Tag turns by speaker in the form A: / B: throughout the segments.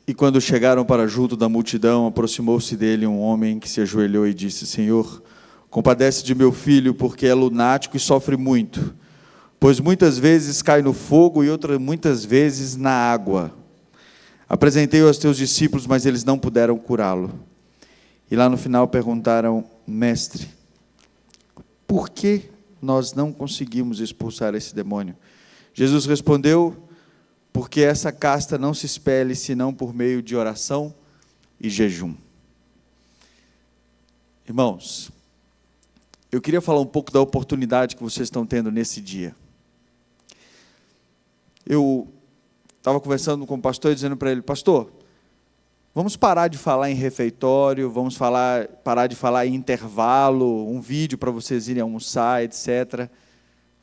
A: E quando chegaram para junto da multidão, aproximou-se dele um homem que se ajoelhou e disse: Senhor, compadece de meu filho, porque é lunático e sofre muito, pois muitas vezes cai no fogo e outras muitas vezes na água. Apresentei-o aos teus discípulos, mas eles não puderam curá-lo. E lá no final perguntaram: Mestre, por que nós não conseguimos expulsar esse demônio? Jesus respondeu: porque essa casta não se expele senão por meio de oração e jejum. Irmãos, eu queria falar um pouco da oportunidade que vocês estão tendo nesse dia. Eu estava conversando com o pastor e dizendo para ele: pastor, vamos parar de falar em refeitório, vamos parar de falar em intervalo, um vídeo para vocês irem almoçar, etc.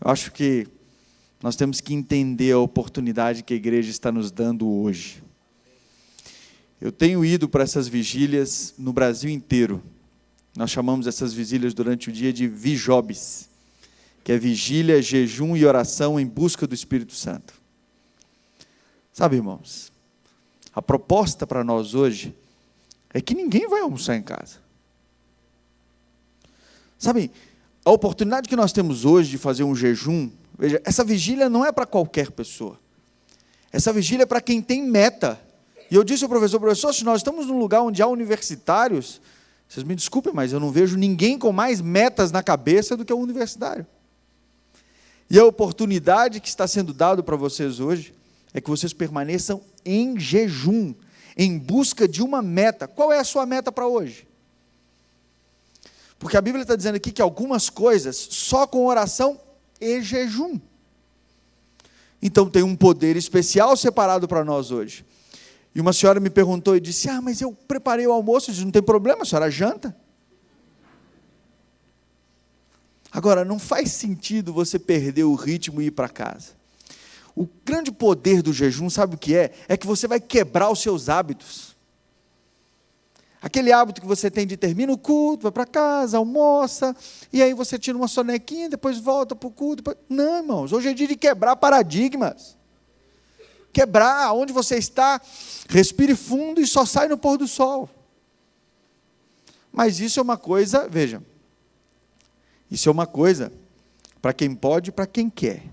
A: Eu acho que nós temos que entender a oportunidade que a igreja está nos dando hoje. Eu tenho ido para essas vigílias no Brasil inteiro. Nós chamamos essas vigílias durante o dia de Vijobes, que é vigília, jejum e oração em busca do Espírito Santo. Sabe, irmãos, a proposta para nós hoje é que ninguém vai almoçar em casa. Sabe, a oportunidade que nós temos hoje de fazer um jejum, veja, essa vigília não é para qualquer pessoa. Essa vigília é para quem tem meta. E eu disse ao professor, se nós estamos num lugar onde há universitários, vocês me desculpem, mas eu não vejo ninguém com mais metas na cabeça do que o universitário. E a oportunidade que está sendo dada para vocês hoje é que vocês permaneçam em jejum, em busca de uma meta. Qual é a sua meta para hoje? Porque a Bíblia está dizendo aqui que algumas coisas só com oração e jejum. Então tem um poder especial separado para nós hoje. E uma senhora me perguntou e disse: mas eu preparei o almoço. Eu disse: não tem problema, a senhora janta. Agora, não faz sentido você perder o ritmo e ir para casa. O grande poder do jejum, sabe o que é? É que você vai quebrar os seus hábitos. Aquele hábito que você tem de termina o culto, vai para casa, almoça, e aí você tira uma sonequinha, depois volta para o culto. Não, irmãos, hoje é dia de quebrar paradigmas. Quebrar onde você está, respire fundo e só sai no pôr do sol. Mas isso é uma coisa, veja, isso é uma coisa para quem pode e para quem quer.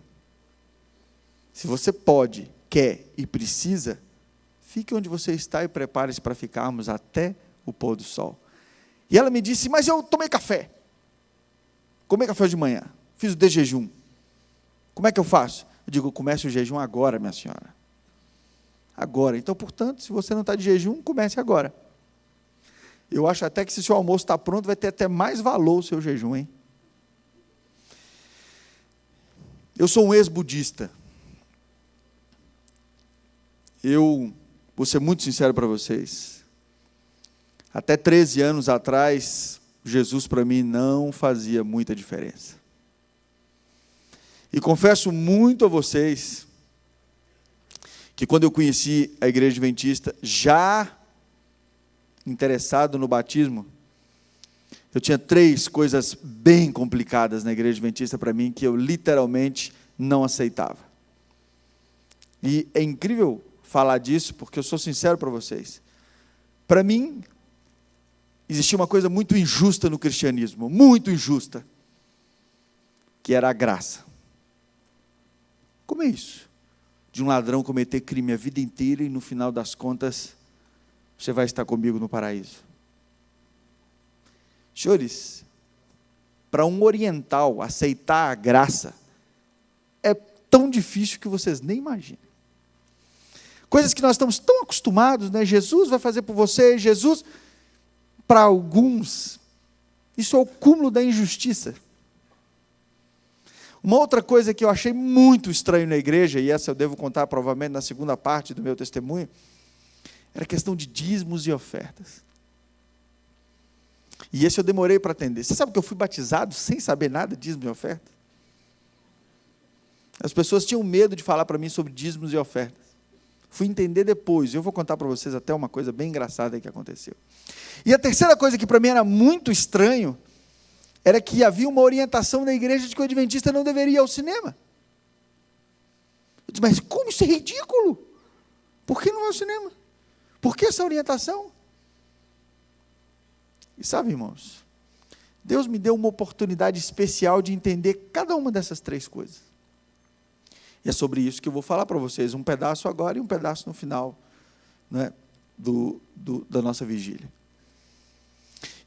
A: Se você pode, quer e precisa, fique onde você está e prepare-se para ficarmos até o pôr do sol. E ela me disse: mas eu tomei café. Comei café de manhã, fiz o de jejum. Como é que eu faço? Eu digo: comece o jejum agora, minha senhora. Agora. Então, portanto, se você não está de jejum, comece agora. Eu acho até que se o seu almoço está pronto, vai ter até mais valor o seu jejum, hein? Eu sou um ex-budista. Eu vou ser muito sincero para vocês. Até 13 anos atrás, Jesus para mim não fazia muita diferença. E confesso muito a vocês que quando eu conheci a Igreja Adventista, já interessado no batismo, eu tinha 3 coisas bem complicadas na Igreja Adventista para mim, que eu literalmente não aceitava. E é incrível falar disso, porque eu sou sincero para vocês. Para mim, existia uma coisa muito injusta no cristianismo, muito injusta, que era a graça. Como é isso? De um ladrão cometer crime a vida inteira e no final das contas, você vai estar comigo no paraíso. Senhores, para um oriental aceitar a graça, é tão difícil que vocês nem imaginam. Coisas que nós estamos tão acostumados, né? Jesus vai fazer por você, Jesus, para alguns, isso é o cúmulo da injustiça. Uma outra coisa que eu achei muito estranho na igreja, e essa eu devo contar provavelmente na segunda parte do meu testemunho, era a questão de dízimos e ofertas. E esse eu demorei para atender. Você sabe que eu fui batizado sem saber nada de dízimos e ofertas? As pessoas tinham medo de falar para mim sobre dízimos e ofertas. Fui entender depois. Eu vou contar para vocês até uma coisa bem engraçada que aconteceu. E a terceira coisa que para mim era muito estranho, era que havia uma orientação na igreja de que o adventista não deveria ir ao cinema. Eu disse: mas como isso é ridículo? Por que não vai ao cinema? Por que essa orientação? E sabe, irmãos, Deus me deu uma oportunidade especial de entender cada uma dessas três coisas. E é sobre isso que eu vou falar para vocês, um pedaço agora e um pedaço no final, né, da nossa vigília.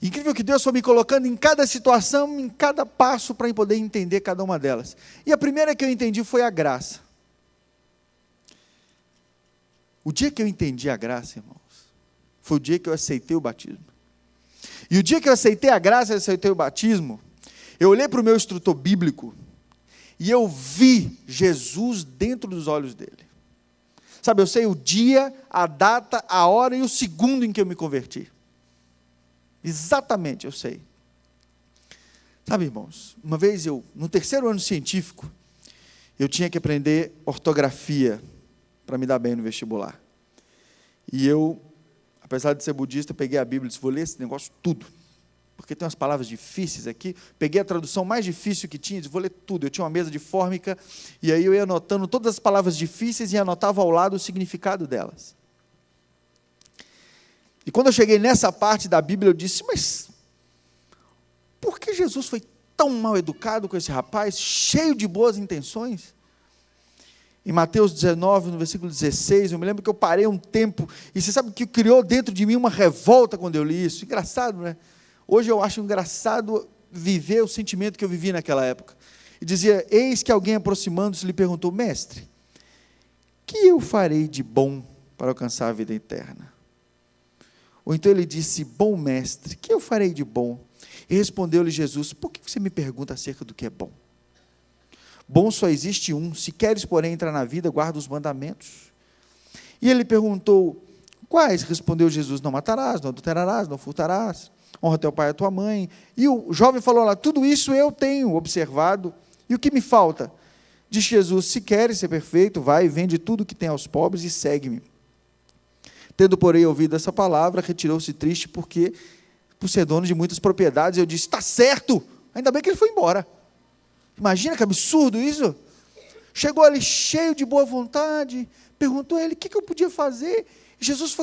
A: Incrível que Deus foi me colocando em cada situação, em cada passo, para poder entender cada uma delas. E a primeira que eu entendi foi a graça. O dia que eu entendi a graça, irmãos, foi o dia que eu aceitei o batismo. E o dia que eu aceitei a graça e aceitei o batismo, eu olhei para o meu instrutor bíblico e eu vi Jesus dentro dos olhos dele. Sabe, eu sei o dia, a data, a hora e o segundo em que eu me converti. Exatamente, eu sei. Sabe, irmãos, uma vez no terceiro ano científico, eu tinha que aprender ortografia para me dar bem no vestibular. E eu, apesar de ser budista, peguei a Bíblia e disse, vou ler esse negócio tudo, porque tem umas palavras difíceis aqui. Peguei a tradução mais difícil que tinha, disse, vou ler tudo. Eu tinha uma mesa de fórmica, e aí eu ia anotando todas as palavras difíceis e anotava ao lado o significado delas. E quando eu cheguei nessa parte da Bíblia, eu disse, mas por que Jesus foi tão mal educado com esse rapaz, cheio de boas intenções? Em Mateus 19, no versículo 16, eu me lembro que eu parei um tempo, e você sabe que criou dentro de mim uma revolta quando eu li isso. Engraçado, né? Hoje eu acho engraçado viver o sentimento que eu vivi naquela época. E dizia, eis que alguém aproximando-se lhe perguntou, mestre, que eu farei de bom para alcançar a vida eterna? Ou então ele disse, bom mestre, que eu farei de bom? E respondeu-lhe Jesus, por que você me pergunta acerca do que é bom? Bom só existe um, se queres, porém, entrar na vida, guarda os mandamentos. E ele perguntou, quais? Respondeu Jesus, não matarás, não adulterarás, não furtarás, honra teu pai e a tua mãe. E o jovem falou lá, tudo isso eu tenho observado, e o que me falta? Disse Jesus, se queres ser perfeito, vai e vende tudo o que tem aos pobres e segue-me. Tendo, porém, ouvido essa palavra, retirou-se triste, porque, por ser dono de muitas propriedades, eu disse, está certo, ainda bem que ele foi embora. Imagina que absurdo isso. Chegou ali cheio de boa vontade, perguntou a ele, o que eu podia fazer? E Jesus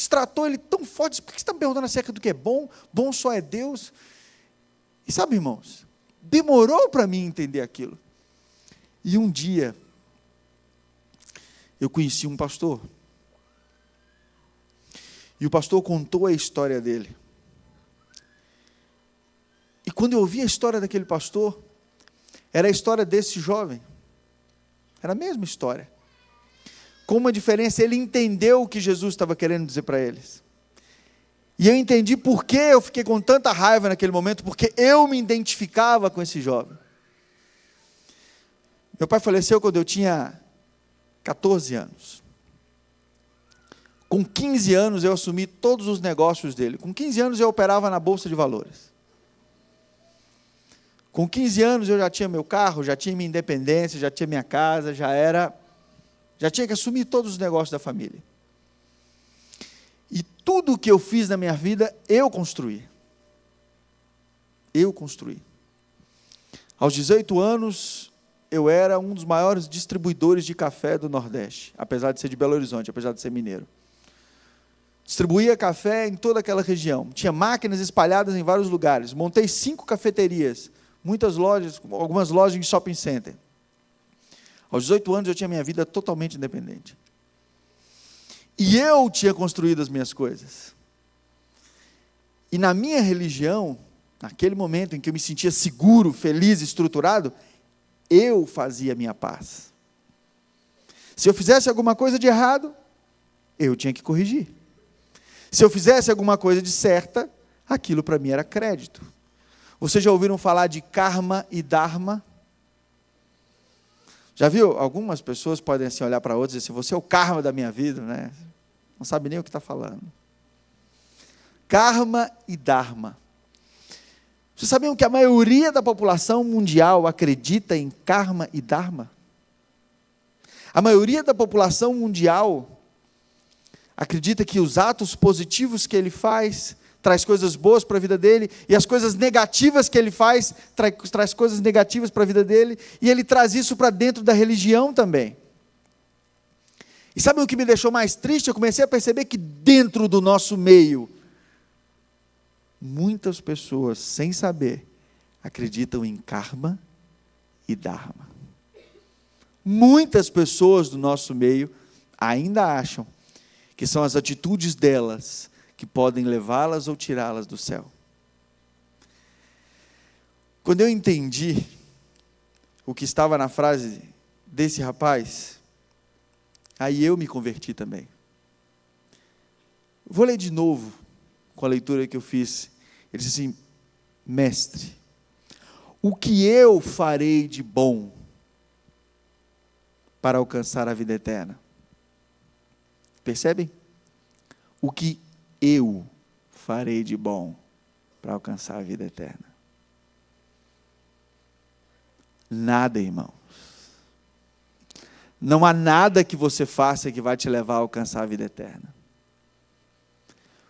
A: tratou ele tão forte, por que você está me perguntando acerca do que é bom? Bom só é Deus. E sabe, irmãos, demorou para mim entender aquilo. E um dia, eu conheci um pastor, e o pastor contou a história dele. E quando eu ouvi a história daquele pastor, era a história desse jovem. Era a mesma história. Com uma diferença, ele entendeu o que Jesus estava querendo dizer para eles. E eu entendi por que eu fiquei com tanta raiva naquele momento, porque eu me identificava com esse jovem. Meu pai faleceu quando eu tinha 14 anos. Com 15 anos eu assumi todos os negócios dele. Com 15 anos eu operava na Bolsa de Valores. Com 15 anos eu já tinha meu carro, já tinha minha independência, já tinha minha casa, já tinha que assumir todos os negócios da família. E tudo o que eu fiz na minha vida, eu construí. Eu construí. Aos 18 anos, eu era um dos maiores distribuidores de café do Nordeste, apesar de ser de Belo Horizonte, apesar de ser mineiro. Distribuía café em toda aquela região. Tinha máquinas espalhadas em vários lugares. Montei 5 cafeterias, muitas lojas, algumas lojas em shopping center. Aos 18 anos eu tinha minha vida totalmente independente. E eu tinha construído as minhas coisas. E na minha religião, naquele momento em que eu me sentia seguro, feliz, estruturado, eu fazia a minha paz. Se eu fizesse alguma coisa de errado, eu tinha que corrigir. Se eu fizesse alguma coisa de certa, aquilo para mim era crédito. Vocês já ouviram falar de karma e dharma? Já viu? Algumas pessoas podem assim olhar para outras e dizer assim, você é o karma da minha vida, né? Não sabe nem o que está falando. Karma e dharma. Vocês sabiam que a maioria da população mundial acredita em karma e dharma? A maioria da população mundial acredita que os atos positivos que ele faz traz coisas boas para a vida dele, e as coisas negativas que ele faz traz coisas negativas para a vida dele, e ele traz isso para dentro da religião também. E sabe o que me deixou mais triste? Eu comecei a perceber que dentro do nosso meio, muitas pessoas, sem saber, acreditam em karma e dharma. Muitas pessoas do nosso meio ainda acham que são as atitudes delas que podem levá-las ou tirá-las do céu. Quando eu entendi o que estava na frase desse rapaz, aí eu me converti também. Vou ler de novo, com a leitura que eu fiz. Ele disse assim: mestre, o que eu farei de bom para alcançar a vida eterna? Percebem? O que eu farei de bom para alcançar a vida eterna? Nada, irmãos. Não há nada que você faça que vai te levar a alcançar a vida eterna.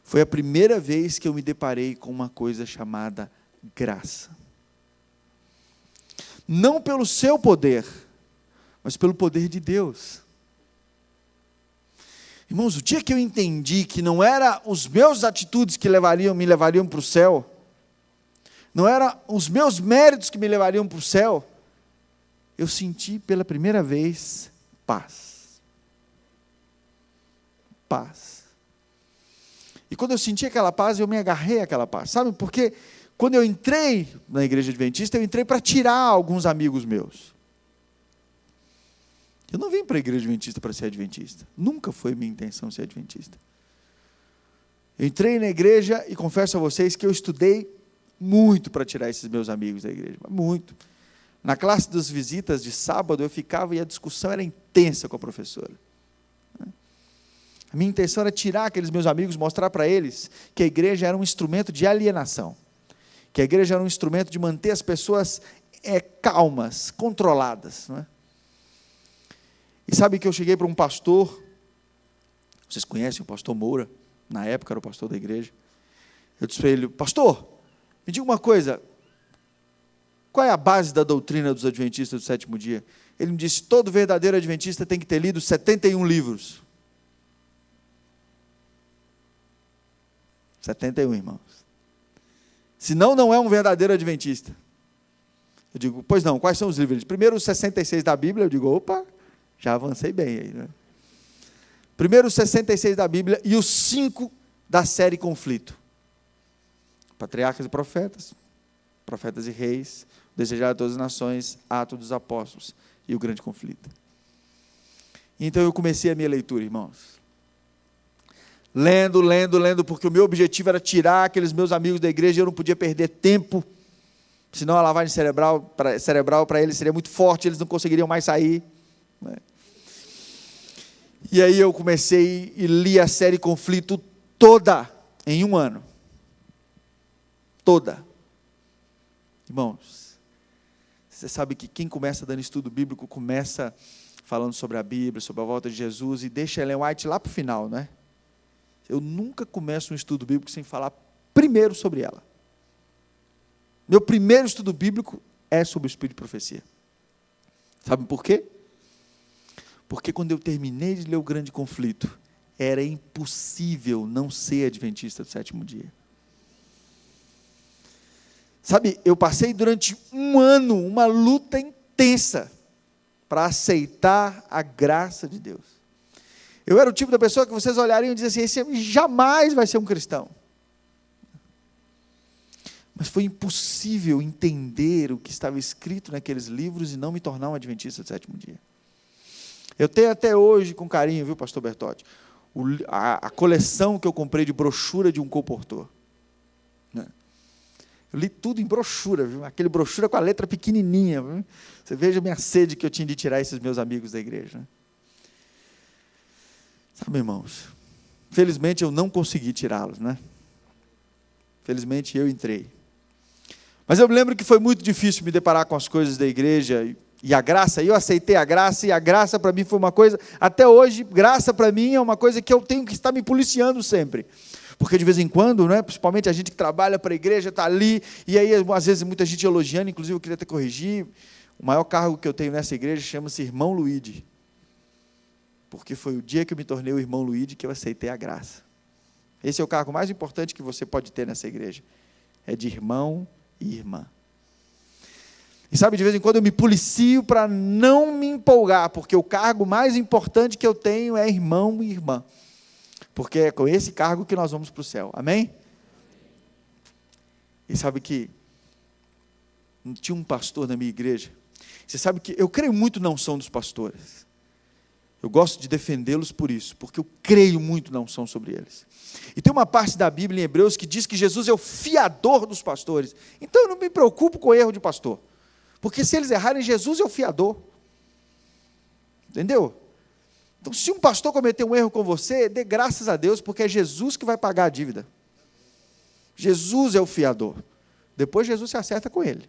A: Foi a primeira vez que eu me deparei com uma coisa chamada graça. Não pelo seu poder, mas pelo poder de Deus. Irmãos, o dia que eu entendi que não eram os meus atitudes que me levariam para o céu, não eram os meus méritos que me levariam para o céu, eu senti pela primeira vez paz. Paz. E quando eu senti aquela paz, eu me agarrei àquela paz. Sabe por quê? Quando eu entrei na igreja adventista, eu entrei para tirar alguns amigos meus. Eu não vim para a igreja adventista para ser adventista. Nunca foi minha intenção ser adventista. Eu entrei na igreja e confesso a vocês que eu estudei muito para tirar esses meus amigos da igreja. Muito. Na classe das visitas de sábado, eu ficava e a discussão era intensa com a professora. A minha intenção era tirar aqueles meus amigos, mostrar para eles que a igreja era um instrumento de alienação. Que a igreja era um instrumento de manter as pessoas calmas, controladas. Não é? E sabe que eu cheguei para um pastor, vocês conhecem o pastor Moura, na época era o pastor da igreja. Eu disse para ele: pastor, me diga uma coisa, qual é a base da doutrina dos adventistas do sétimo dia? Ele me disse: todo verdadeiro adventista tem que ter lido 71 livros. 71, irmãos. Senão, não é um verdadeiro adventista. Eu digo: pois não, quais são os livros? Primeiro os 66 da Bíblia. Eu digo: opa, já avancei bem aí, né? Primeiro os 66 da Bíblia e os 5 da série Conflito. Patriarcas e Profetas, Profetas e Reis, Desejar de Todas as Nações, Atos dos Apóstolos e o Grande Conflito. Então eu comecei a minha leitura, irmãos. Lendo, porque o meu objetivo era tirar aqueles meus amigos da igreja, e eu não podia perder tempo, senão a lavagem cerebral para eles seria muito forte, eles não conseguiriam mais sair. E aí eu comecei e li a série Conflito toda, em um ano. Toda. Irmãos, você sabe que quem começa dando estudo bíblico, começa falando sobre a Bíblia, sobre a volta de Jesus, e deixa Ellen White lá para o final, né? Eu nunca começo um estudo bíblico sem falar primeiro sobre ela. Meu primeiro estudo bíblico é sobre o Espírito de Profecia. Sabe por quê? Porque quando eu terminei de ler o Grande Conflito, era impossível não ser adventista do sétimo dia. Sabe, eu passei durante um ano uma luta intensa para aceitar a graça de Deus. Eu era o tipo da pessoa que vocês olhariam e diziam assim: esse jamais vai ser um cristão. Mas foi impossível entender o que estava escrito naqueles livros e não me tornar um adventista do sétimo dia. Eu tenho até hoje, com carinho, viu, pastor Bertotti, a coleção que eu comprei de brochura de um comportor. Eu li tudo em brochura, viu? Aquele brochura com a letra pequenininha. Viu? Você veja a minha sede que eu tinha de tirar esses meus amigos da igreja. Né? Sabe, irmãos, felizmente eu não consegui tirá-los, né? Felizmente eu entrei. Mas eu me lembro que foi muito difícil me deparar com as coisas da igreja e a graça. Eu aceitei a graça, e a graça para mim foi uma coisa, até hoje, graça para mim é uma coisa que eu tenho que estar me policiando sempre. Porque de vez em quando, né, principalmente a gente que trabalha para a igreja, está ali, e aí às vezes muita gente elogiando, inclusive eu queria até corrigir, o maior cargo que eu tenho nessa igreja chama-se Irmão Luíde. porque foi o dia que eu me tornei o irmão Luíde que eu aceitei a graça. Esse é o cargo mais importante que você pode ter nessa igreja. É de irmão e irmã. E sabe, de vez em quando eu me policio para não me empolgar, porque o cargo mais importante que eu tenho é irmão e irmã. Porque é com esse cargo que nós vamos para o céu. Amém? E sabe que tinha um pastor na minha igreja. Você sabe que eu creio muito na unção dos pastores. Eu gosto de defendê-los por isso, porque eu creio muito na unção sobre eles. E tem uma parte da Bíblia em Hebreus que diz que Jesus é o fiador dos pastores. Então eu não me preocupo com o erro de pastor. Porque se eles errarem, Jesus é o fiador. Entendeu? Então, se um pastor cometer um erro com você, dê graças a Deus, porque é Jesus que vai pagar a dívida. Jesus é o fiador. Depois Jesus se acerta com ele.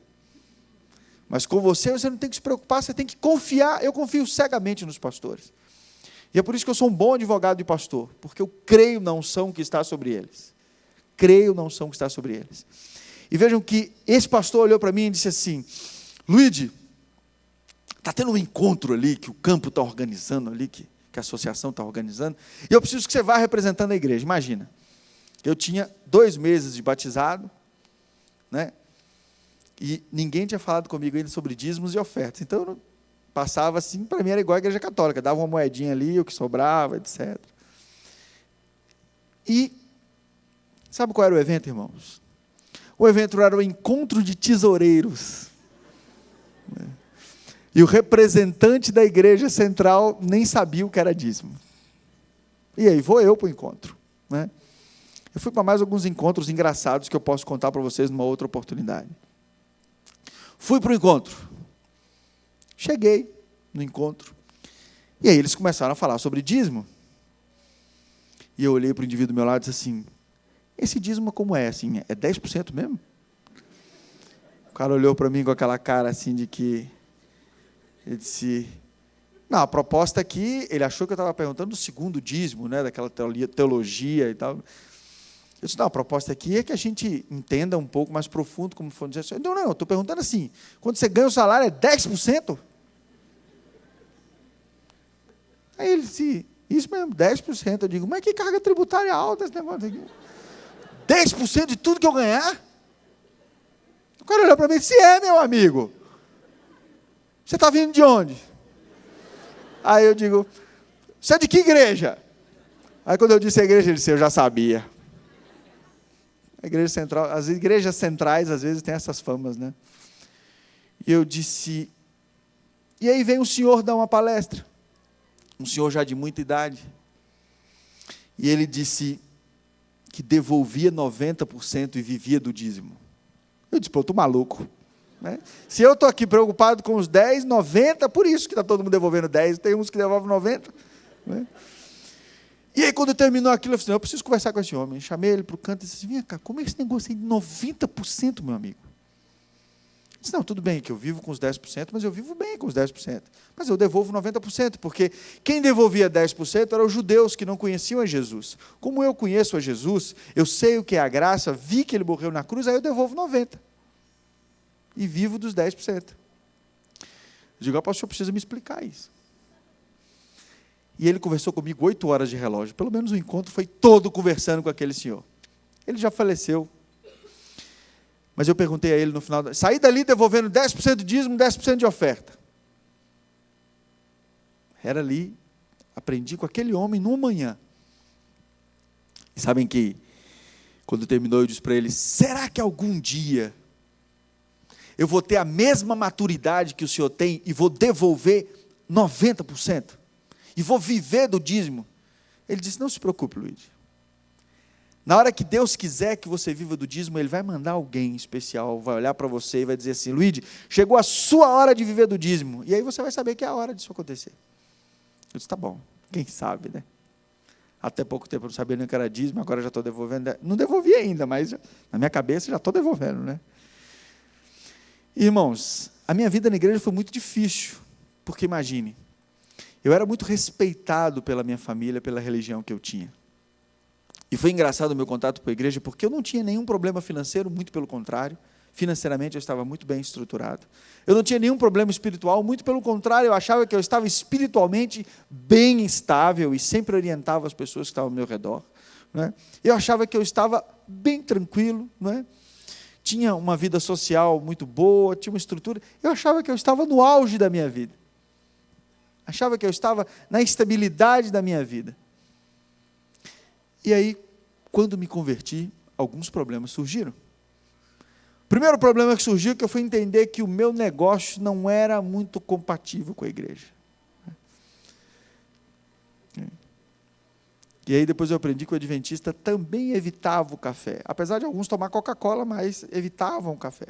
A: Mas com você não tem que se preocupar, você tem que confiar. Eu confio cegamente nos pastores. E é por isso que eu sou um bom advogado de pastor, porque eu creio na unção que está sobre eles. Creio na unção que está sobre eles. E vejam que esse pastor olhou para mim e disse assim: Luíde, está tendo um encontro ali, que o campo está organizando ali, que a associação está organizando, e eu preciso que você vá representando a igreja. Imagina, eu tinha 2 meses de batizado, né? E ninguém tinha falado comigo ainda sobre dízimos e ofertas, então eu não passava assim, para mim era igual a igreja católica, dava uma moedinha ali, o que sobrava, etc. E sabe qual era o evento, irmãos? O evento era o encontro de tesoureiros. E o representante da igreja central nem sabia o que era dízimo. E aí, vou eu para o encontro, né? Eu fui para mais alguns encontros engraçados que eu posso contar para vocês numa outra oportunidade. Fui para o encontro. Cheguei no encontro. E aí eles começaram a falar sobre dízimo. E eu olhei para o indivíduo do meu lado e disse assim: esse dízimo como é? Assim, é 10% mesmo? O cara olhou para mim com aquela cara assim de que... Ele disse... Não, a proposta aqui... Ele achou que eu estava perguntando do segundo dízimo, né, daquela teologia e tal. Eu disse, não, a proposta aqui é que a gente entenda um pouco mais profundo como foi dizer assim. Não, eu estou perguntando assim, quando você ganha o salário é 10%? Aí ele disse, isso mesmo, 10%. Eu digo, mas que carga tributária alta esse negócio aqui? 10% de tudo que eu ganhar? O cara olhou para mim e disse, meu amigo, você está vindo de onde? Aí eu digo, você é de que igreja? Aí quando eu disse a igreja, ele disse, eu já sabia. A igreja central, as igrejas centrais às vezes têm essas famas, né? E eu disse, e aí vem um senhor dar uma palestra, um senhor já de muita idade, e ele disse que devolvia 90% e vivia do dízimo. Eu disse, pô, eu estou maluco, né? Se eu estou aqui preocupado com os 10, 90, por isso que está todo mundo devolvendo 10, tem uns que devolvem 90, né? E aí, quando terminou aquilo, eu falei, eu preciso conversar com esse homem. Chamei ele para o canto e disse, vem cá, como é esse negócio aí de 90%, meu amigo? Eu disse, não, tudo bem, que eu vivo com os 10%, mas eu vivo bem com os 10%. Mas eu devolvo 90%, porque quem devolvia 10% eram os judeus que não conheciam a Jesus. Como eu conheço a Jesus, eu sei o que é a graça, vi que ele morreu na cruz, aí eu devolvo 90%. E vivo dos 10%. Eu digo, pastor, precisa me explicar isso. E ele conversou comigo 8 horas de relógio. Pelo menos o encontro foi todo conversando com aquele senhor. Ele já faleceu. Mas eu perguntei a ele no final, saí dali devolvendo 10% de dízimo, 10% de oferta. Era ali, aprendi com aquele homem numa manhã. E sabem que, quando terminou, eu disse para ele, será que algum dia eu vou ter a mesma maturidade que o senhor tem e vou devolver 90%? E vou viver do dízimo? Ele disse, não se preocupe, Luiz. Na hora que Deus quiser que você viva do dízimo, Ele vai mandar alguém especial, vai olhar para você e vai dizer assim, Luiz, chegou a sua hora de viver do dízimo. E aí você vai saber que é a hora disso acontecer. Eu disse, tá bom, quem sabe, né? Até pouco tempo eu não sabia nem o que era dízimo, agora já estou devolvendo. Não devolvi ainda, mas na minha cabeça já estou devolvendo, né? Irmãos, a minha vida na igreja foi muito difícil, porque imagine, eu era muito respeitado pela minha família, pela religião que eu tinha. E foi engraçado o meu contato com a igreja, porque eu não tinha nenhum problema financeiro, muito pelo contrário, financeiramente eu estava muito bem estruturado. Eu não tinha nenhum problema espiritual, muito pelo contrário, eu achava que eu estava espiritualmente bem estável e sempre orientava as pessoas que estavam ao meu redor. Não é? Eu achava que eu estava bem tranquilo, não é? Tinha uma vida social muito boa, tinha uma estrutura. Eu achava que eu estava no auge da minha vida. Achava que eu estava na estabilidade da minha vida. E aí, quando me converti, alguns problemas surgiram. O primeiro problema que surgiu é que eu fui entender que o meu negócio não era muito compatível com a igreja. E aí depois eu aprendi que o adventista também evitava o café. Apesar de alguns tomar Coca-Cola, mas evitavam o café.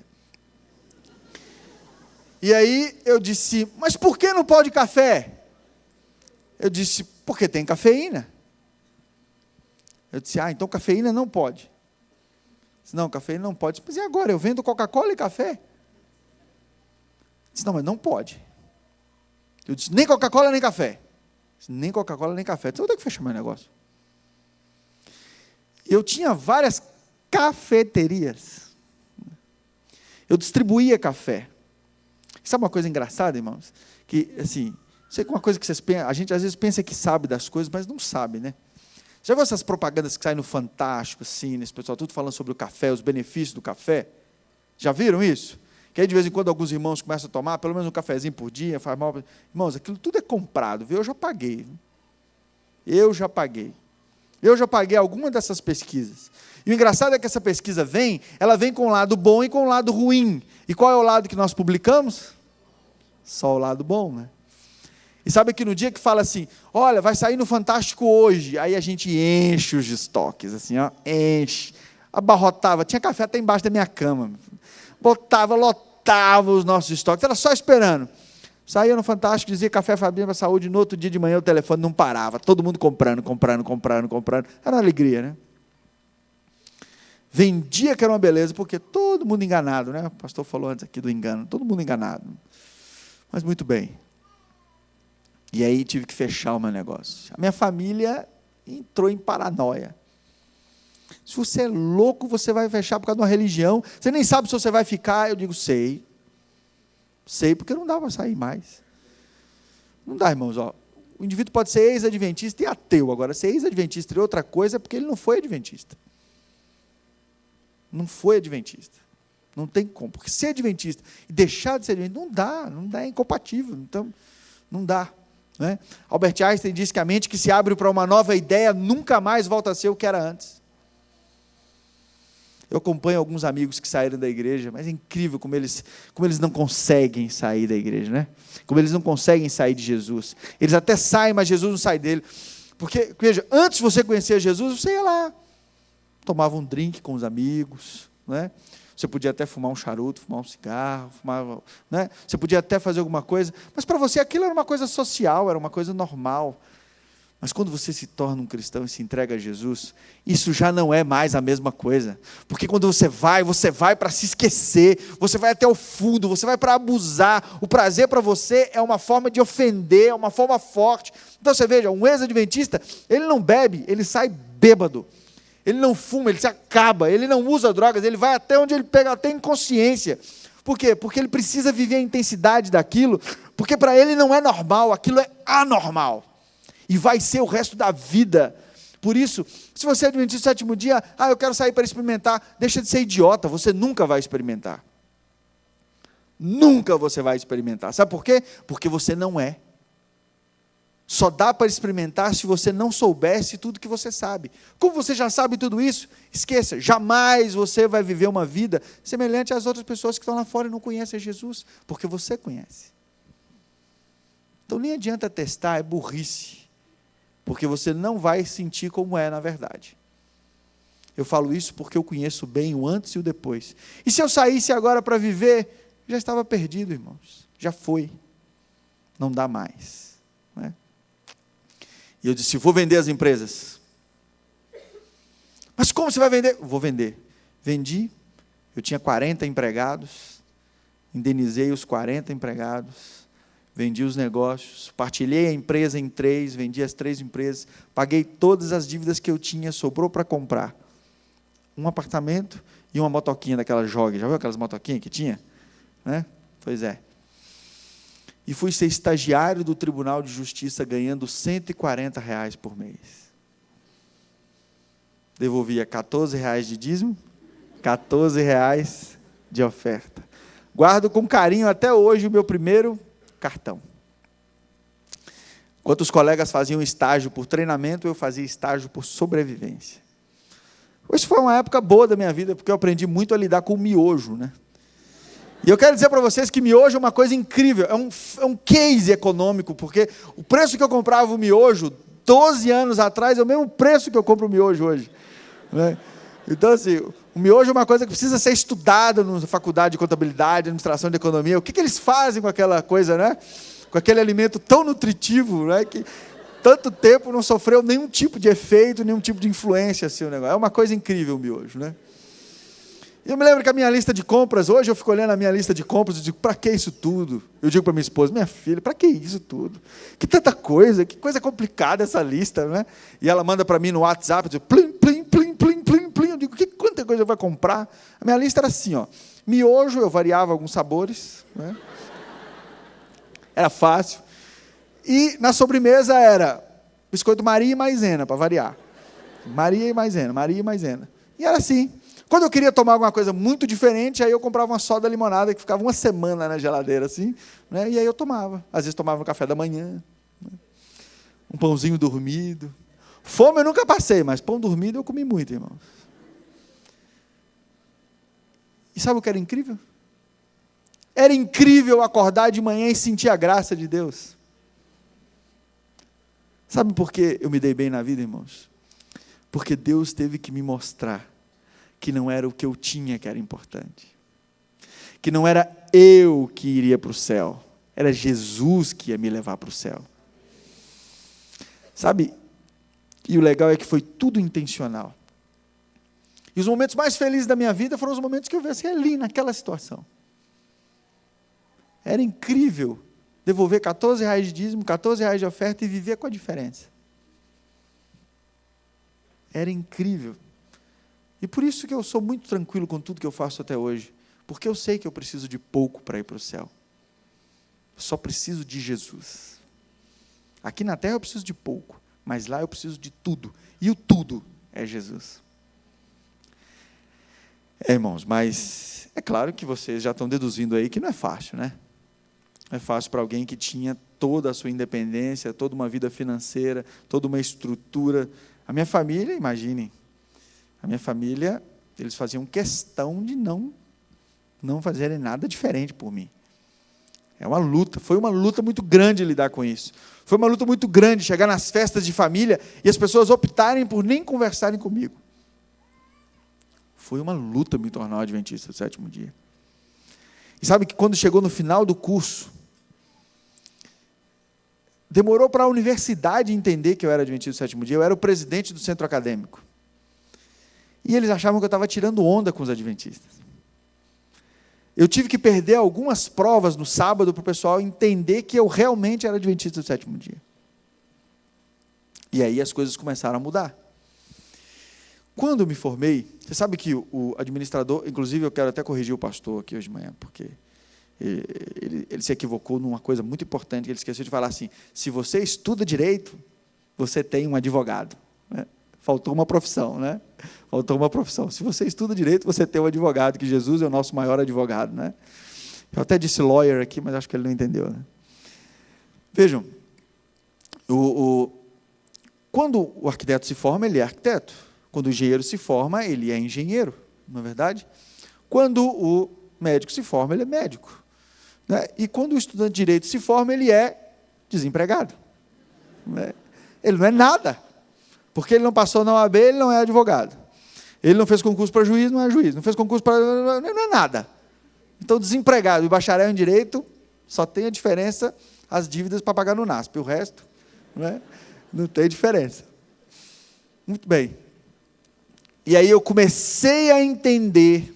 A: E aí eu disse, mas por que não pode café? Eu disse, porque tem cafeína. Eu disse, então cafeína não pode. Disse, não, cafeína não pode. Mas e agora? Eu vendo Coca-Cola e café? Disse, não, mas não pode. Eu disse, nem Coca-Cola nem café. Disse, nem Coca-Cola nem café. Então eu tenho que fechar meu negócio. Eu tinha várias cafeterias. Eu distribuía café. Sabe uma coisa engraçada, irmãos? Que, assim, sei que uma coisa que vocês pensam, a gente às vezes pensa que sabe das coisas, mas não sabe, né? Já viu essas propagandas que saem no Fantástico, assim, nesse pessoal, tudo falando sobre o café, os benefícios do café? Já viram isso? Que aí de vez em quando alguns irmãos começam a tomar, pelo menos um cafezinho por dia, faz mal. Irmãos, aquilo tudo é comprado, viu? Eu já paguei. Eu já paguei. Eu já paguei alguma dessas pesquisas. E o engraçado é que essa pesquisa ela vem com o lado bom e com o lado ruim. E qual é o lado que nós publicamos? Só o lado bom, né? E sabe que no dia que fala assim, olha, vai sair no Fantástico hoje, aí a gente enche os estoques, assim, ó, enche, abarrotava, tinha café até embaixo da minha cama, lotava os nossos estoques, era só esperando. Saía no Fantástico, dizia café Fabinho para a saúde, no outro dia de manhã o telefone não parava, todo mundo comprando, era uma alegria, né? Vendia que era uma beleza, porque todo mundo enganado, né? O pastor falou antes aqui do engano, todo mundo enganado. Mas muito bem. E aí tive que fechar o meu negócio. A minha família entrou em paranoia. Se você é louco, você vai fechar por causa de uma religião, você nem sabe se você vai ficar. Eu digo, sei, porque não dá para sair mais. Não dá, irmãos, ó. O indivíduo pode ser ex-adventista e ateu. Agora, ser ex-adventista e outra coisa é porque ele não foi adventista. Não foi adventista. Não tem como. Porque ser adventista e deixar de ser adventista, não dá, é incompatível. Então, não dá. Né? Albert Einstein disse que a mente que se abre para uma nova ideia nunca mais volta a ser o que era antes. Eu acompanho alguns amigos que saíram da igreja, mas é incrível como eles não conseguem sair da igreja, né? Como eles não conseguem sair de Jesus. Eles até saem, mas Jesus não sai dele. Porque, veja, antes de você conhecer Jesus, você ia lá, tomava um drink com os amigos, né? Você podia até fumar um charuto, fumar um cigarro, né? Você podia até fazer alguma coisa, mas para você aquilo era uma coisa social, era uma coisa normal. Mas quando você se torna um cristão e se entrega a Jesus, isso já não é mais a mesma coisa. Porque quando você vai para se esquecer, você vai até o fundo, você vai para abusar. O prazer para você é uma forma de ofender, é uma forma forte. Então você veja, um ex-adventista, ele não bebe, ele sai bêbado. Ele não fuma, ele se acaba, ele não usa drogas, ele vai até onde ele pega, até inconsciência. Por quê? Porque ele precisa viver a intensidade daquilo, porque para ele não é normal, aquilo é anormal. E vai ser o resto da vida. Por isso, se você é adventista do sétimo dia, eu quero sair para experimentar, deixa de ser idiota, você nunca vai experimentar. Nunca você vai experimentar. Sabe por quê? Porque você não é. Só dá para experimentar se você não soubesse tudo que você sabe. Como você já sabe tudo isso, esqueça, jamais você vai viver uma vida semelhante às outras pessoas que estão lá fora e não conhecem Jesus, porque você conhece. Então nem adianta testar, é burrice, porque você não vai sentir como é na verdade. Eu falo isso porque eu conheço bem o antes e o depois. E se eu saísse agora para viver, já estava perdido, irmãos, já foi, não dá mais, não é? E eu disse, vou vender as empresas. Mas como você vai vender? Vou vender. Vendi, eu tinha 40 empregados, indenizei os 40 empregados, vendi os negócios, partilhei a empresa em 3, vendi as 3 empresas, paguei todas as dívidas que eu tinha, sobrou para comprar um apartamento e uma motoquinha daquela Jog. Já viu aquelas motoquinhas que tinha? Né? Pois é. E fui ser estagiário do Tribunal de Justiça ganhando R$140 por mês. Devolvia R$14 de dízimo, R$14 de oferta. Guardo com carinho até hoje o meu primeiro cartão. Enquanto os colegas faziam estágio por treinamento, eu fazia estágio por sobrevivência. Isso foi uma época boa da minha vida, porque eu aprendi muito a lidar com o miojo, né? E eu quero dizer para vocês que miojo é uma coisa incrível, é um case econômico, porque o preço que eu comprava o miojo 12 anos atrás é o mesmo preço que eu compro o miojo hoje. Né? Então, assim, o miojo é uma coisa que precisa ser estudada na faculdade de contabilidade, administração de economia. O que eles fazem com aquela coisa, né? Com aquele alimento tão nutritivo, né? Que tanto tempo não sofreu nenhum tipo de efeito, nenhum tipo de influência. Assim, o negócio. É uma coisa incrível o miojo, né? E eu me lembro que a minha lista de compras, hoje eu fico olhando a minha lista de compras e digo, para que isso tudo? Eu digo para minha esposa, minha filha, para que isso tudo? Que tanta coisa, que coisa complicada essa lista, né? E ela manda para mim no WhatsApp, diz, plim, plim, plim, plim, plim, plim. Eu digo, quanta coisa eu vou comprar? A minha lista era assim, ó, miojo, eu variava alguns sabores, né? Era fácil. E na sobremesa era biscoito Maria e maisena, para variar. Maria e maisena, Maria e maisena. E era assim. Quando eu queria tomar alguma coisa muito diferente, aí eu comprava uma soda limonada que ficava uma semana na geladeira, assim, né? E aí eu tomava. Às vezes tomava um café da manhã, né? Um pãozinho dormido. Fome eu nunca passei, mas pão dormido eu comi muito, irmãos. E sabe o que era incrível? Era incrível acordar de manhã e sentir a graça de Deus. Sabe por que eu me dei bem na vida, irmãos? Porque Deus teve que me mostrar que não era o que eu tinha que era importante. Que não era eu que iria para o céu. Era Jesus que ia me levar para o céu. Sabe? E o legal é que foi tudo intencional. E os momentos mais felizes da minha vida foram os momentos que eu vi assim, ali, naquela situação. Era incrível devolver R$14 de dízimo, R$14 de oferta e viver com a diferença. Era incrível. E por isso que eu sou muito tranquilo com tudo que eu faço até hoje. Porque eu sei que eu preciso de pouco para ir para o céu. Eu só preciso de Jesus. Aqui na terra eu preciso de pouco, mas lá eu preciso de tudo. E o tudo é Jesus. Irmãos, mas é claro que vocês já estão deduzindo aí que não é fácil, né? Não é fácil para alguém que tinha toda a sua independência, toda uma vida financeira, toda uma estrutura. A minha família, imaginem, a minha família, eles faziam questão de não fazerem nada diferente por mim. É uma luta, foi uma luta muito grande lidar com isso. Foi uma luta muito grande chegar nas festas de família e as pessoas optarem por nem conversarem comigo. Foi uma luta me tornar um adventista do sétimo dia. E sabe que quando chegou no final do curso, demorou para a universidade entender que eu era adventista do sétimo dia, eu era o presidente do centro acadêmico. E eles achavam que eu estava tirando onda com os adventistas. Eu tive que perder algumas provas no sábado para o pessoal entender que eu realmente era adventista do sétimo dia. E aí as coisas começaram a mudar. Quando eu me formei, você sabe que o administrador, inclusive eu quero até corrigir o pastor aqui hoje de manhã, porque ele se equivocou numa coisa muito importante, ele esqueceu de falar assim, se você estuda direito, você tem um advogado. Né? Faltou uma profissão, né? Faltou uma profissão. Se você estuda direito, você tem um advogado, que Jesus é o nosso maior advogado, né? Eu até disse lawyer aqui, mas acho que ele não entendeu, né? Vejam, quando o arquiteto se forma, ele é arquiteto. Quando o engenheiro se forma, ele é engenheiro, não é verdade? Quando o médico se forma, ele é médico. Né? E quando o estudante de direito se forma, ele é desempregado. Né? Ele não é nada. Porque ele não passou na OAB, ele não é advogado. Ele não fez concurso para juiz, não é juiz. Não fez concurso para... não é nada. Então, desempregado e bacharel em direito, só tem a diferença as dívidas para pagar no NASP. O resto, não tem diferença. Muito bem. E aí eu comecei a entender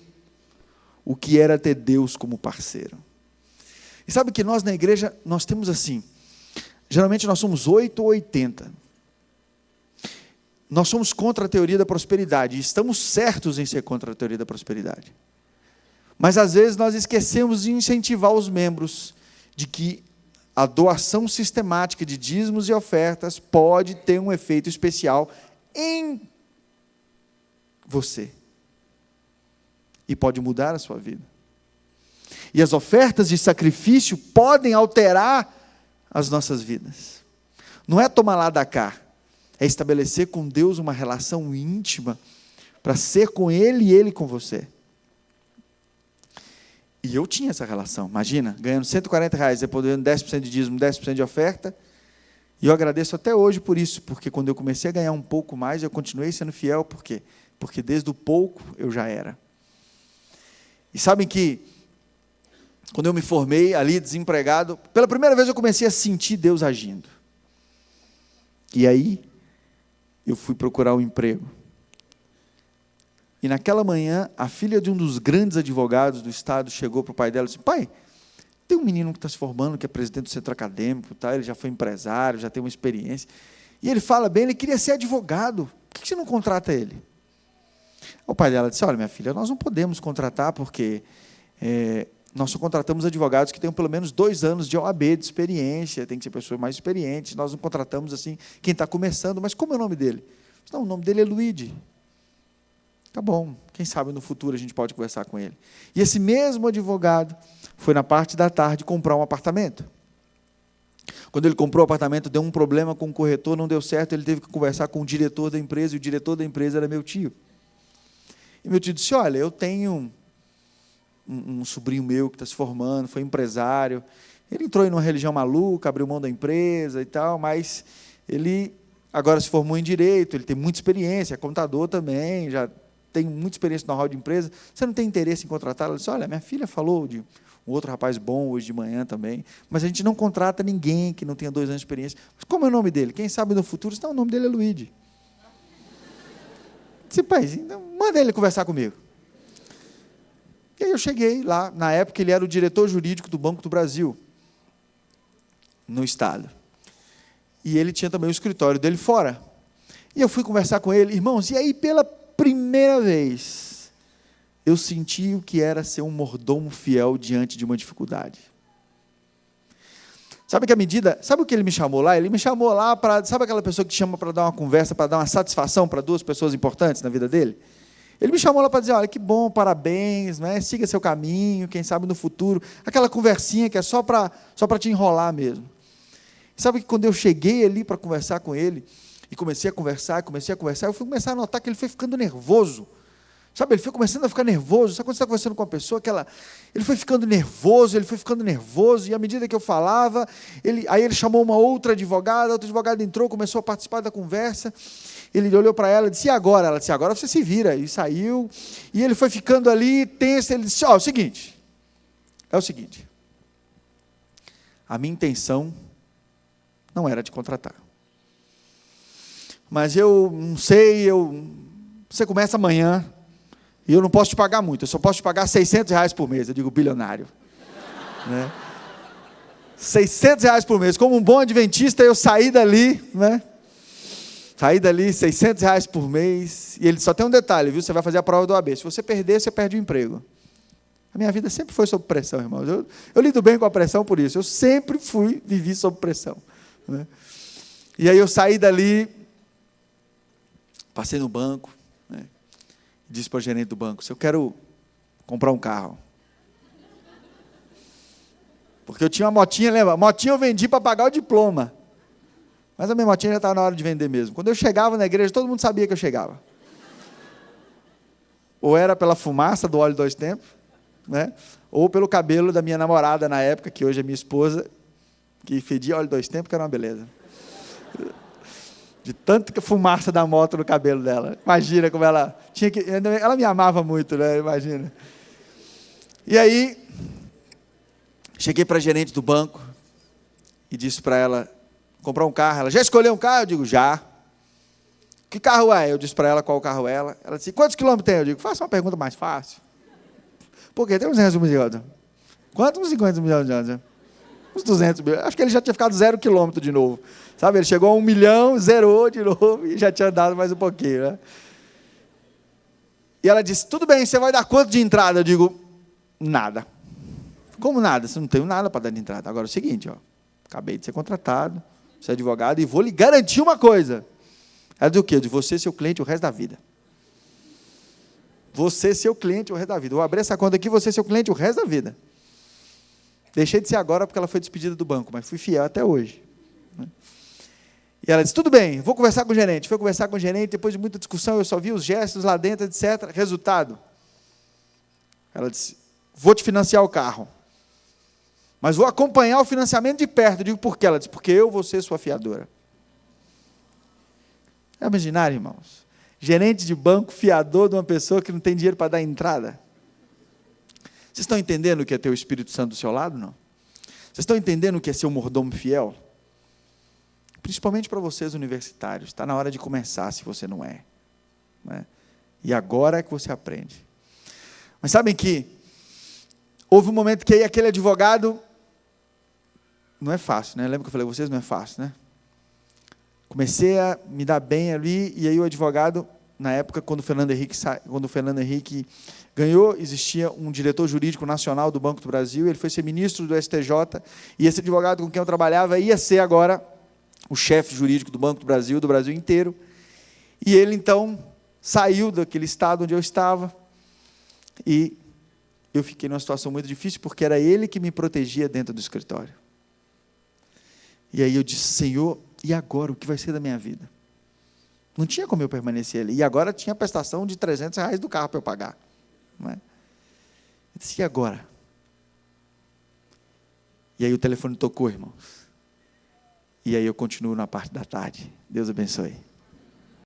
A: o que era ter Deus como parceiro. E sabe que nós na igreja, nós temos assim, geralmente nós somos 8 ou 80. nós somos contra a teoria da prosperidade, e estamos certos em ser contra a teoria da prosperidade. Mas às vezes nós esquecemos de incentivar os membros de que a doação sistemática de dízimos e ofertas pode ter um efeito especial em você. E pode mudar a sua vida. E as ofertas de sacrifício podem alterar as nossas vidas. Não é tomar lá da cá, é estabelecer com Deus uma relação íntima, para ser com Ele e Ele com você. E eu tinha essa relação, imagina, ganhando R$140, depois dando 10% de dízimo, 10% de oferta, e eu agradeço até hoje por isso, porque quando eu comecei a ganhar um pouco mais, eu continuei sendo fiel, por quê? Porque desde o pouco eu já era. E sabem que, quando eu me formei ali, desempregado, pela primeira vez eu comecei a sentir Deus agindo. E aí, eu fui procurar um emprego. E naquela manhã, a filha de um dos grandes advogados do estado chegou para o pai dela e disse: pai, tem um menino que está se formando, que é presidente do centro acadêmico, tá? Ele já foi empresário, já tem uma experiência. E ele fala bem, ele queria ser advogado. Por que você não contrata ele? O pai dela disse: olha, minha filha, nós não podemos contratar porque nós só contratamos advogados que tenham pelo menos 2 anos de OAB de experiência, tem que ser pessoas mais experientes, nós não contratamos assim quem está começando. Mas como é o nome dele? Não, o nome dele é Luigi. Tá bom, quem sabe no futuro a gente pode conversar com ele. E esse mesmo advogado foi na parte da tarde comprar um apartamento. Quando ele comprou o apartamento, deu um problema com o corretor, não deu certo, ele teve que conversar com o diretor da empresa, e o diretor da empresa era meu tio. E meu tio disse: olha, eu tenho um sobrinho meu que está se formando, foi empresário, ele entrou em uma religião maluca, abriu mão da empresa e tal, mas ele agora se formou em Direito, ele tem muita experiência, é contador também, já tem muita experiência no know-how de empresa, você não tem interesse em contratar? Ela disse: olha, minha filha falou de um outro rapaz bom hoje de manhã também, mas a gente não contrata ninguém que não tenha 2 anos de experiência. Mas como é o nome dele? Quem sabe no futuro? Não, o nome dele é Luigi. Disse: pai, então manda ele conversar comigo. E aí eu cheguei lá, na época ele era o diretor jurídico do Banco do Brasil, no estado. E ele tinha também o escritório dele fora. E eu fui conversar com ele, irmãos, e aí pela primeira vez, eu senti o que era ser um mordomo fiel diante de uma dificuldade. Sabe sabe o que ele me chamou lá? Ele me chamou lá para, sabe aquela pessoa que te chama para dar uma conversa, para dar uma satisfação para 2 pessoas importantes na vida dele? Ele me chamou lá para dizer: olha, que bom, parabéns, né? Siga seu caminho, quem sabe no futuro, aquela conversinha que é só para te enrolar mesmo. Sabe que quando eu cheguei ali para conversar com ele, e comecei a conversar, eu fui começar a notar que ele foi ficando nervoso. Sabe, ele foi começando a ficar nervoso. Sabe quando você está conversando com uma pessoa, ele foi ficando nervoso, e à medida que eu falava, aí ele chamou uma outra advogada entrou, começou a participar da conversa, ele olhou para ela e disse: e agora? Ela disse: agora você se vira, e saiu, e ele foi ficando ali, tenso, ele disse: é o seguinte, a minha intenção não era te contratar. Mas eu não sei, você começa amanhã, e eu não posso te pagar muito, eu só posso te pagar R$600 por mês. Eu digo: bilionário. Né? R$600 por mês. Como um bom adventista, eu saí dali, né? R$600 por mês. E ele só tem um detalhe, viu? Você vai fazer a prova do OAB. Se você perder, você perde o emprego. A minha vida sempre foi sob pressão, irmãos. Eu lido bem com a pressão por isso. Eu sempre vivi sob pressão. Né? E aí eu saí dali, passei no banco, né? Disse para o gerente do banco: se eu quero comprar um carro. Porque eu tinha uma motinha, lembra? Motinha eu vendi para pagar o diploma. Mas a minha motinha já estava na hora de vender mesmo. Quando eu chegava na igreja, todo mundo sabia que eu chegava. Ou era pela fumaça do óleo 2 tempos, né? Ou pelo cabelo da minha namorada na época, que hoje é minha esposa, que fedia óleo 2 tempos, que era uma beleza. De tanto que fumaça da moto no cabelo dela. Imagina como ela tinha que... Ela me amava muito, né? Imagina. E aí, cheguei para a gerente do banco e disse para ela comprar um carro. Ela: já escolheu um carro? Eu digo: já. Que carro é? Eu disse para ela qual carro é. Ela disse: quantos quilômetros tem? Eu digo: faça uma pergunta mais fácil. Por quê? Tem uns 200 milhões. Quantos? Uns 50 milhões de anos. Uns 200 milhões. Acho que ele já tinha ficado 0 quilômetro de novo. Sabe, ele chegou a 1 milhão, zerou de novo e já tinha dado mais um pouquinho, né? E ela disse, tudo bem, você vai dar quanto de entrada? Eu digo, nada. Como nada? Você não tem nada para dar de entrada. Agora é o seguinte, ó, acabei de ser contratado, você é advogado, e vou lhe garantir uma coisa. Ela disse o quê? Eu disse, você é seu cliente o resto da vida. Você é seu cliente o resto da vida. Eu vou abrir essa conta aqui, você é seu cliente o resto da vida. Deixei de ser agora porque ela foi despedida do banco, mas fui fiel até hoje. E ela disse, tudo bem, vou conversar com o gerente. Foi conversar com o gerente, depois de muita discussão, eu só vi os gestos lá dentro, etc. Resultado, ela disse, vou te financiar o carro, mas vou acompanhar o financiamento de perto. Eu digo, por quê? Ela disse, porque eu vou ser sua fiadora. É imaginário, irmãos? Gerente de banco, fiador de uma pessoa que não tem dinheiro para dar entrada. Vocês estão entendendo o que é ter o Espírito Santo do seu lado, não? Vocês estão entendendo o que é ser um mordomo fiel? Principalmente para vocês universitários, está na hora de começar, se você não é. Né? E agora é que você aprende. Mas sabem que houve um momento que aí aquele advogado, não é fácil, né? Lembra que eu falei, vocês não é fácil, né? Comecei a me dar bem ali, e aí o advogado, na época, quando o Fernando Henrique ganhou, existia um diretor jurídico nacional do Banco do Brasil, ele foi ser ministro do STJ, e esse advogado com quem eu trabalhava ia ser agora o chefe jurídico do Banco do Brasil inteiro, e ele então saiu daquele estado onde eu estava, e eu fiquei numa situação muito difícil, porque era ele que me protegia dentro do escritório. E aí eu disse, Senhor, e agora, o que vai ser da minha vida? Não tinha como eu permanecer ali, e agora tinha a prestação de R$300 do carro para eu pagar. Não é? Eu disse, e agora? E aí o telefone tocou, irmãos. E aí eu continuo na parte da tarde. Deus abençoe.